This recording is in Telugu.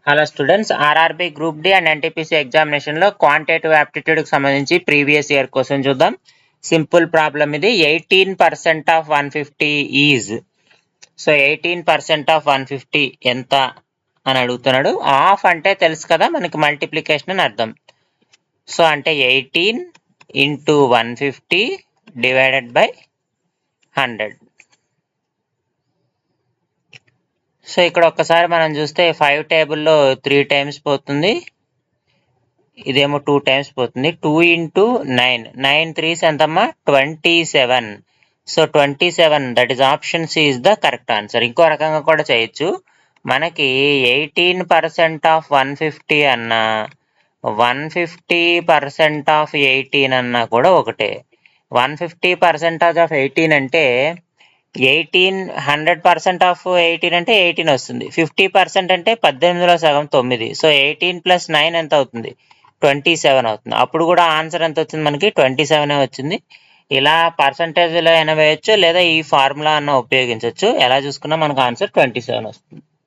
Hello students, RRB group D and NTPC ఎగ్జామినేషన్లో క్వాంటిటేటివ్ యాప్టిట్యూడ్కి సంబంధించి ప్రీవియస్ ఇయర్ క్వశ్చన్ చూద్దాం. సింపుల్ ప్రాబ్లం ఇది. 18% ఆఫ్ 150 ఈజ్. సో 18% ఆఫ్ 150 ఎంత అని అడుగుతున్నాడు. ఆఫ్ అంటే తెలుసు కదా, మనకి మల్టిప్లికేషన్ అని అర్థం. సో అంటే 18 ఇంటూ 150 డివైడెడ్ బై 100. సో ఇక్కడ ఒక్కసారి మనం చూస్తే 5 టేబుల్లో 3 టైమ్స్ పోతుంది, ఇదేమో 2 టైమ్స్ పోతుంది. 2 ఇంటూ 9, 9 3s ఎంతమ్మా 27. So 27, that is option C is the correct answer. ఇంకో రకంగా కూడా చేయొచ్చు. మనకి 18% ఆఫ్ 150 అన్నా 150% ఆఫ్ 18 అన్నా కూడా ఒకటే. 150% ఆఫ్ 18 అంటే 100% ఆఫ్ 18 అంటే 18 వస్తుంది. 50% అంటే 18లో సగం 9. సో 18 ప్లస్ 9 ఎంత అవుతుంది? 27 అవుతుంది. అప్పుడు కూడా ఆన్సర్ ఎంత వచ్చింది? మనకి 27 వచ్చింది. ఇలా పర్సంటేజ్లో అయినా వేయచ్చు, లేదా ఈ ఫార్ములా అన్న ఉపయోగించవచ్చు. ఎలా చూసుకున్నా మనకు ఆన్సర్ 27 వస్తుంది.